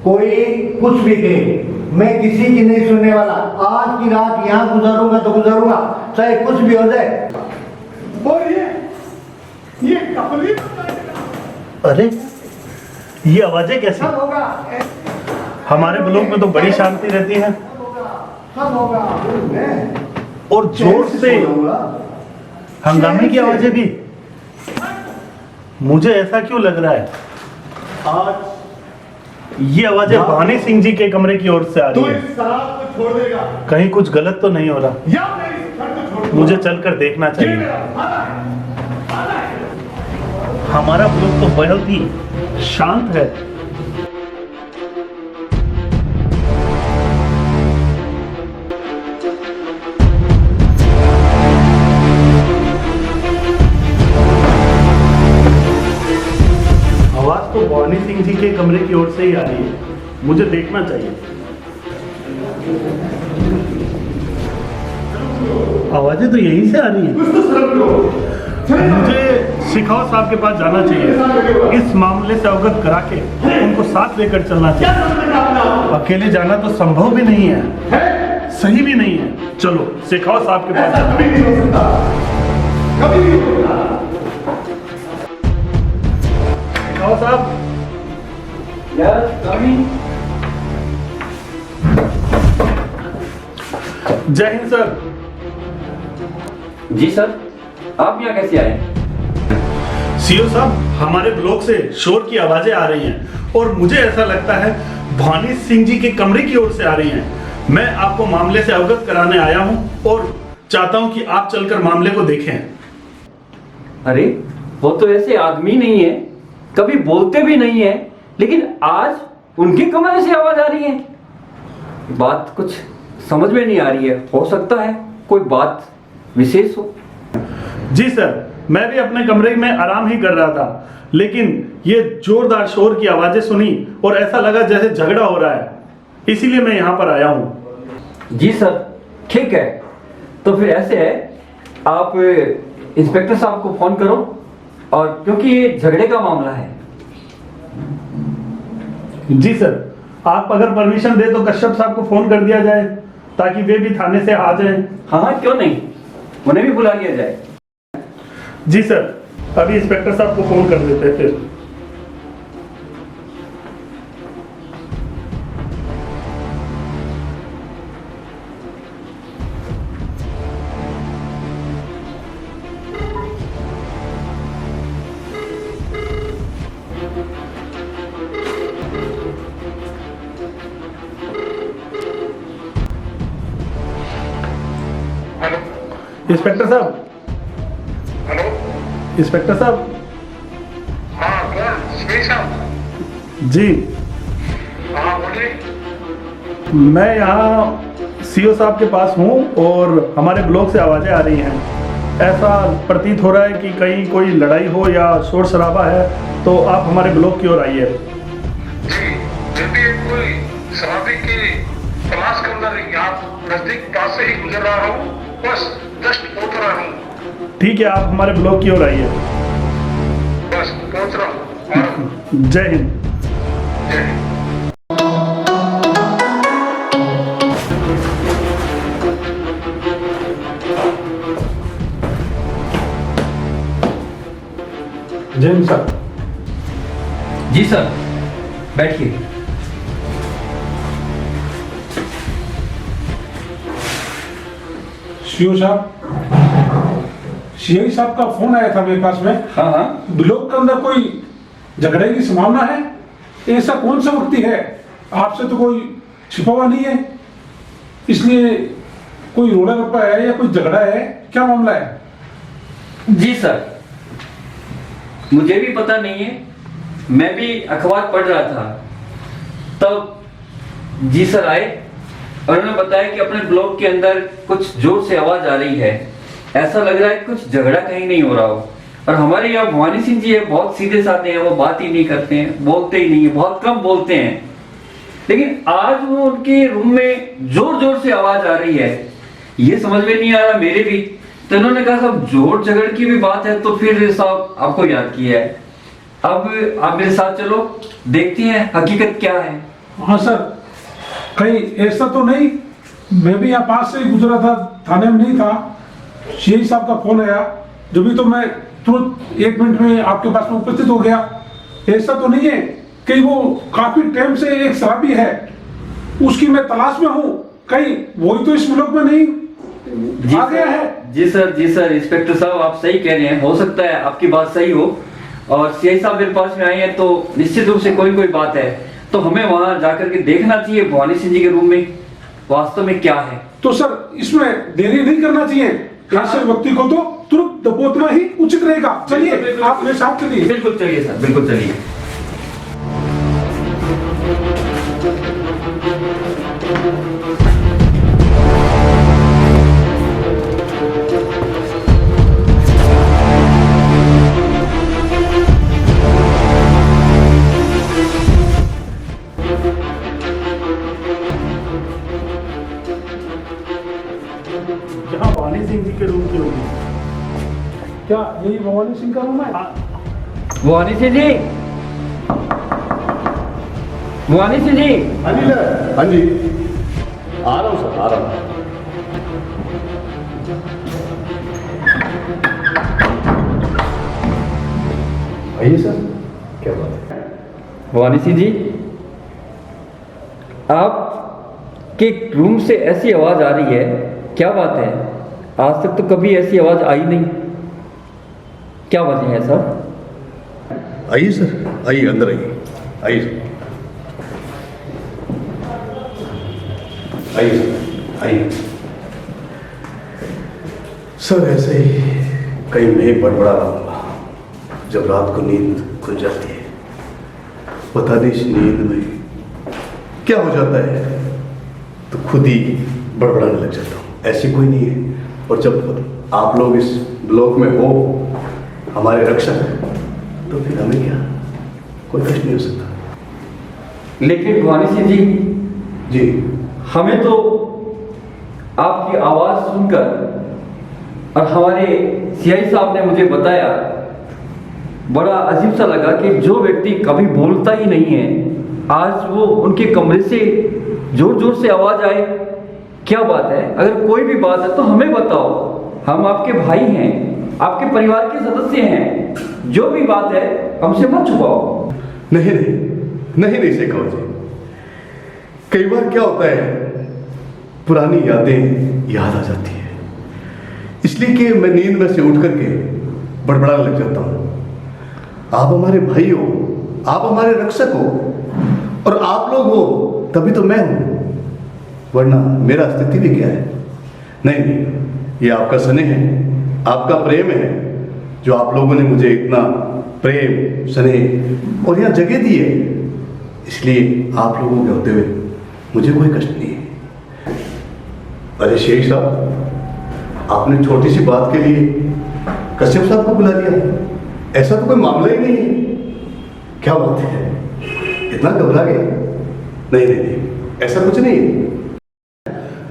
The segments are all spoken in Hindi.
कोई कुछ भी कहे, मैं किसी की नहीं सुनने वाला। आज की रात यहाँ गुजारूंगा तो गुजारूंगा, चाहे कुछ भी हो जाए। और ये कपली अरे ये आवाजें कैसी? सब होगा, हमारे ब्लॉक में तो बड़ी शांति रहती है सब होगा। और जोर से हंगामे की आवाजें भी। मुझे ऐसा क्यों लग रहा है आज ये आवाजें भानी सिंह जी के कमरे की ओर से आ रही तू है। इस शराब को छोड़ देगा कहीं कुछ गलत तो नहीं हो रहा? या मेरी शर्त छोड़ देगा? मुझे चलकर देखना ये चाहिए। मेरा वादा है। हमारा ब्लॉक तो बहुत ही शांत है। आवाज तो भवानी सिंह जी के कमरे की ओर से ही आ रही है, मुझे देखना चाहिए। आवाजें तो यहीं से आ रही हैं। कुछ तो शर्म करो। मुझे शिखावत साहब के पास जाना चाहिए, इस मामले से अवगत करा के उनको साथ लेकर चलना क्या चाहिए। समझेगा अपना? अकेले जाना तो संभव भी नहीं है, है? सही भी नहीं है। चलो शिखावत साहब के पास ऐसा चलते कभी नहीं हो सकता, कभी नहीं हो सकता। शिखावत साहब, जय हिंद सर। जी सर, आप यहाँ कैसे आए? सीओ साहब, हमारे ब्लॉक से शोर की आवाजें आ रही हैं और मुझे ऐसा लगता है भानी सिंह जी के कमरे की ओर से आ रही हैं। मैं आपको मामले से अवगत कराने आया हूं और चाहता हूं कि आप चलकर मामले को देखें। अरे वो तो ऐसे आदमी नहीं है, कभी बोलते भी नहीं है, लेकिन आज उनके कमरे से आवाज आ रही है। बात कुछ समझ में नहीं आ रही है। हो सकता है कोई बात विशेष हो। जी सर, मैं भी अपने कमरे में आराम ही कर रहा था, लेकिन ये जोरदार शोर की आवाजें सुनी और ऐसा लगा जैसे झगड़ा हो रहा है, इसीलिए मैं यहाँ पर आया हूँ। जी सर, ठीक है। तो फिर ऐसे है, आप इंस्पेक्टर साहब को फोन करो, और क्योंकि ये झगड़े का मामला है। जी सर, आप अगर परमिशन दे तो कश्यप साहब को फोन कर दिया जाए ताकि वे भी थाने से आ जाएं। हाँ, क्यों नहीं, उन्हें भी बुला लिया जाए। जी सर, अभी इंस्पेक्टर साहब को फोन कर देते हैं फिर। हेलो इंस्पेक्टर साहब, हेलो, इंस्पेक्टर साहब। हाँ कौन? सुनील साहब? जी, हाँ बोलिए। मैं यहाँ सीओ साहब के पास हूँ और हमारे ब्लॉक से आवाजें आ रही हैं। ऐसा प्रतीत हो रहा है कि कहीं कोई लड़ाई हो या शोर शराबा है, तो आप हमारे ब्लॉक की ओर आइए। जी, जब भी कोई शराबी की तलाश के अंदर यहाँ नजदीक पास से ही गुजर रहा हूँ, बस जस्ट पहुँच रहा हूँ। ठीक है, आप हमारे ब्लॉक की ओर आइए। बस पहुँच रहा हूँ, आ रहा हूँ। जय हिंद। जय हिंद। जय हिंद सर। जी सर, बैठिए। सीओ साहब, सीआई साहब का फोन आया था मेरे पास में। हाँ हाँ, ब्लॉक के अंदर कोई झगड़े की संभावना है। ऐसा कौन सा व्यक्ति है, आपसे तो कोई छिपा हुआ नहीं है, इसलिए कोई रोड़ा रप्पा है या कोई झगड़ा है, क्या मामला है? जी सर, मुझे भी पता नहीं है, मैं भी अखबार पढ़ रहा था, तब जी सर आए और उन्होंने बताया कि अपने ब्लॉक के अंदर कुछ जोर से आवाज आ रही है। ऐसा लग रहा है कुछ झगड़ा कहीं नहीं हो रहा हो। और हमारे यहाँ भवानी सिंह जी है, बहुत सीधे साधे हैं, वो बात ही नहीं करते हैं, बोलते ही नहीं है, बहुत कम बोलते हैं। लेकिन आज वो उनके रूम में जोर जोर से आवाज आ रही है, ये समझ में नहीं आ रहा मेरे भी। तो उन्होंने कहा साहब जोर झगड़ की भी बात है, तो फिर साहब आपको याद किया है। अब आप मेरे साथ चलो, देखते हैं हकीकत क्या है। हाँ सर, कहीं ऐसा तो नहीं? मैं भी यहाँ पास से ही गुजरा था, थाने में नहीं था, सीआई साहब का फोन आया, जो भी तो मैं तुरंत 1 मिनट में आपके पास में उपस्थित हो गया। ऐसा तो नहीं है कि वो काफी टाइम से एक शराबी है, उसकी मैं तलाश में हूँ, कहीं वही तो इस मुल्क में नहीं आ गया है? जी सर, इंस्पेक्टर साहब आप सही कह रहे हैं, हो सकता है आपकी बात सही हो, और सीआई साहब मेरे पास में आए हैं तो निश्चित रूप से कोई बात है, तो हमें वहां जाकर के देखना चाहिए भवानी सिंह जी के रूम में वास्तव में क्या है। तो सर इसमें देरी नहीं करना चाहिए, ऐसे व्यक्ति को तो तुरंत दबोचना ही उचित रहेगा। चलिए आप मेरे साथ चलिए। बिल्कुल चलिए सर, बिल्कुल चलिए। यहाँ भवानी सिंह जी के रूम की होगी। क्या यही भवानी सिंह का रूम है? भवानी सिंह जी, भवानी सिंह जी। हाँ जी सर, हाँ जी, आ रहा हूँ सर, आ रहा हूँ। आइए सर, क्या बात है? भवानी सिंह जी, आप के रूम से ऐसी आवाज आ रही है, क्या बात है? आज तक तो कभी ऐसी आवाज आई नहीं, क्या वजह है सर? आइए सर, आइए अंदर आइए, आइए सर, आइए सर, आइए। सर ऐसे ही कहीं मैं बड़बड़ा रहा हूँ, जब रात को नींद खुल जाती है, पता नहीं इस नींद में क्या हो जाता है, तो खुद ही बड़बड़ाने लग जाता हूँ। ऐसी कोई नहीं है, और जब आप लोग इस ब्लॉक में हो, हमारे रक्षक, तो फिर हमें क्या, कोई कष्ट नहीं हो सकता। लेकिन भवानी सिंह जी, जी, हमें तो आपकी आवाज सुनकर और हमारे सीआई साहब ने मुझे बताया, बड़ा अजीब सा लगा कि जो व्यक्ति कभी बोलता ही नहीं है, आज वो उनके कमरे से जोर जोर से आवाज आए, क्या बात है? अगर कोई भी बात है तो हमें बताओ, हम आपके भाई हैं, आपके परिवार के सदस्य हैं, जो भी बात है हमसे मत छुपाओ। नहीं नहीं नहीं नहीं शेखावत जी, कई बार क्या होता है, पुरानी यादें याद आ जाती है, इसलिए कि मैं नींद में से उठ करके बड़बड़ाने लग जाता हूँ। आप हमारे भाई हो, आप हमारे रक्षक हो, और आप लोग हो तभी तो मैं हूँ, वरना मेरा अस्तित्व भी क्या है? नहीं नहीं, ये आपका स्नेह है, आपका प्रेम है, जो आप लोगों ने मुझे इतना प्रेम, स्नेह और यहाँ जगह दी है, इसलिए आप लोगों के होते हुए मुझे कोई कष्ट नहीं है। अरे शेख साहब, आपने छोटी सी बात के लिए कश्यप साहब को बुला लिया, ऐसा तो कोई मामला ही नहीं है। क्या बात है, इतना घबरा गए? नहीं नहीं नहीं, ऐसा कुछ नहीं है।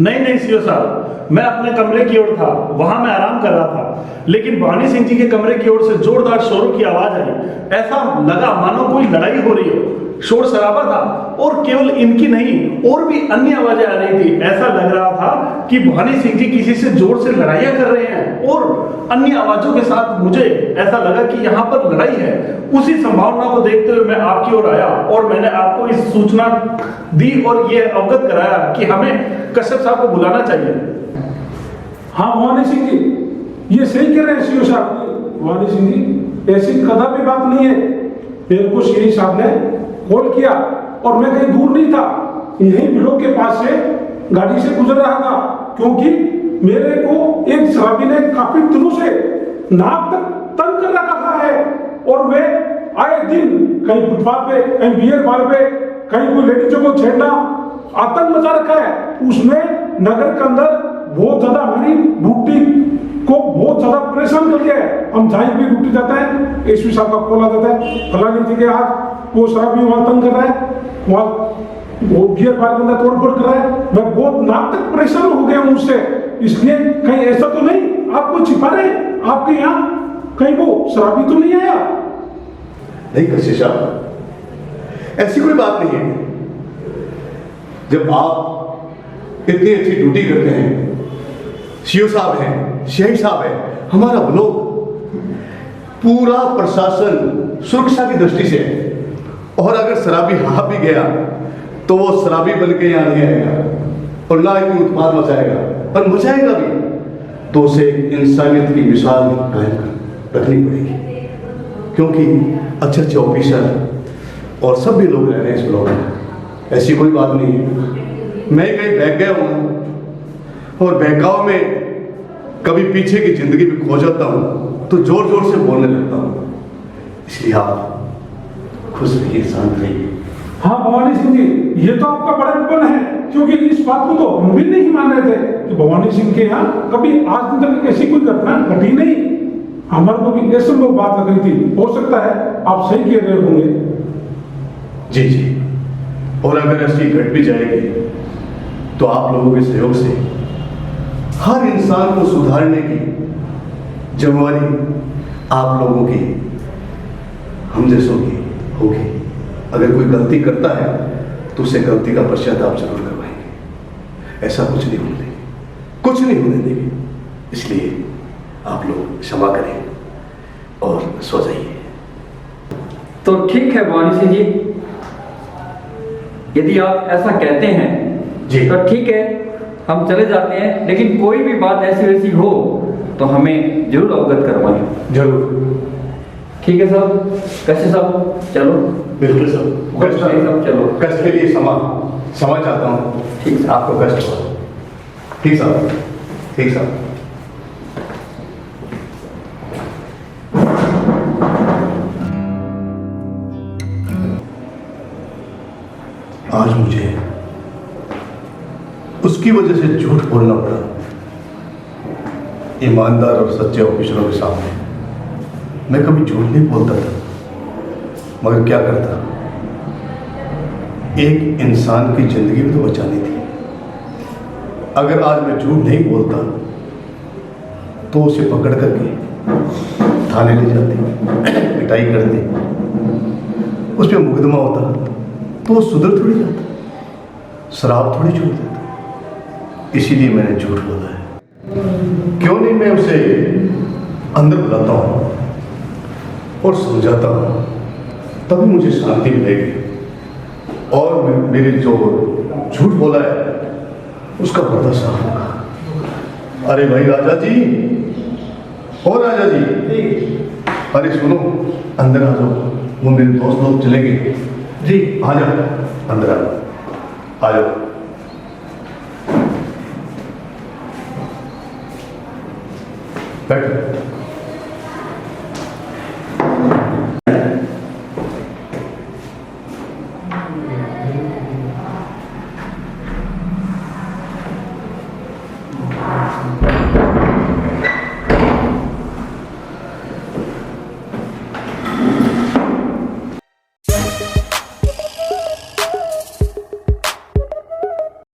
नहीं सीओ साहब, मैं अपने कमरे की ओर था, वहां मैं आराम कर रहा था, लेकिन भवानी सिंह जी के कमरे की ओर से जोरदार शोरों की आवाज आई। ऐसा लगा मानो कोई लड़ाई हो रही हो, शोर शराबा था, और केवल इनकी नहीं और भी अन्य आवाजें आ रही थी। ऐसा लग रहा था कि भवानी सिंह जी किसी से जोर से लड़ाइयां कर रहे हैं, और अन्य आवाजों के साथ मुझे ऐसा लगा कि यहाँ पर लड़ाई है। उसी संभावना को देखते हुए मैं आपकी ओर आया और मैंने आपको इस सूचना दी और ये अवगत कराया कि हमें कश्यप साहब को बुलाना चाहिए। हाँ भवानी सिंह जी, ये सही कह रहे हैं सीओ साहब। भवानी सिंह जी, ऐसी कदापि बात नहीं है। मेरे को सीआई साहब ने कॉल किया और मैं कहीं दूर नहीं था, यही ब्लॉक के पास से गाड़ी से गुजर रहा था, क्योंकि मेरे को एक शराबी ने काफी दिनों से नाक तक तंग कर रखा है, और वे आए दिन कहीं फुटपाथ पे, कहीं बियर बार पे, कहीं कोई लेडीजों को छेड़ना, आतंक मचा रखा है। उसने नगर के अंदर बहुत ज्यादा हमारी ड्यूटी को बहुत ज्यादा परेशान कर दिया है। हम जहाँ भी ड्यूटी जाते हैं, एसपी साहब का कॉल आ जाता है, फलानी जगह आज वो शराबी वहां तंग कर रहा है, वहां वो बियर बार के अंदर तोड़फोड़ कर रहा है। मैं बहुत नाक तक परेशान हो गया हूँ उससे, इसलिए कहीं ऐसा तो नहीं आपको छिपा रहे, आपके यहाँ कहीं वो शराबी तो नहीं आया? नहीं कशिश साहब, ऐसी कोई बात नहीं है। जब आप इतनी अच्छी ड्यूटी करते हैं, सीओ साहब हैं, शेख साहब हैं, हमारा ब्लॉक पूरा प्रशासन सुरक्षा की दृष्टि से है, और अगर शराबी हाथ भी गया तो वो शराबी बन के यहाँ नहीं आएगा और ना इतनी उत्पाद मचाएगा, और मचाएगा भी तो उसे इंसानियत की मिसाल कायम रखनी पड़ेगी, क्योंकि अच्छे अच्छे ऑफिसर और सब भी लोग रह रहे हैं इस ब्लॉक में, ऐसी कोई बात नहीं है। मैं कहीं बहक गया हूँ और बहकाव में कभी पीछे की जिंदगी में खो जाता हूँ तो जोर जोर से बोलने लगता हूँ, इसलिए आप खुश रहिए, शांत रहिए। हाँ भवानी सिंह जी, ये तो आपका बड़प्पन है, क्योंकि इस बात को तो हम भी नहीं मान रहे थे कि भवानी सिंह के यहाँ कभी आज दिन तक ऐसी कोई घटना घटी नहीं। हमारे को भी ऐसे लोग बात लग रही थी, हो सकता है आप सही कह रहे होंगे। जी जी, और अगर ऐसी घट भी जाएगी तो आप लोगों के सहयोग से हर इंसान को सुधारने की जिम्मेवारी आप लोगों की, हम जैसों की होगी। अगर कोई गलती करता है तो उसे गलती का पश्चाताप जरूर करवाएंगे, ऐसा कुछ नहीं होने देंगे, कुछ नहीं होने देंगे। इसलिए आप लोग क्षमा करें और सो जाइए। तो ठीक है भवानी सिंह जी, यदि आप ऐसा कहते हैं जी। तो ठीक है, हम चले जाते हैं, लेकिन कोई भी बात ऐसी वैसी हो तो हमें जरूर अवगत करवाएं। जरूर। ठीक है साहब, कैसे साहब, चलो। बिल्कुल सब कष्ट सब चलो, कष्ट के लिए क्षमा चाहता हूँ। ठीक है। आपको कष्ट हो। ठीक साहब, ठीक साहब। आज मुझे उसकी वजह से झूठ बोलना पड़ा, ईमानदार और सच्चे ऑफिसरों के सामने। मैं कभी झूठ नहीं बोलता था, मगर क्या करता, एक इंसान की जिंदगी भी तो बचानी थी। अगर आज मैं झूठ नहीं बोलता तो उसे पकड़ करके थाने ले जाते, पिटाई करते, उस पर मुकदमा होता तो वो सुधर थोड़ी जाता, शराब थोड़ी छोड़ देता। इसीलिए मैंने झूठ बोला है। क्यों नहीं मैं उसे अंदर बुलाता हूँ और समझाता हूँ, तभी मुझे शांति मिलेगी और मेरे जो झूठ बोला है उसका पर्दा साफ होगा। अरे भाई राजा जी, ओ राजा जी, अरे सुनो, अंदर आ जाओ, वो मेरे दोस्त लोग चलेंगे। जी आ जाओ, अंदर आ जाओ। बैठो।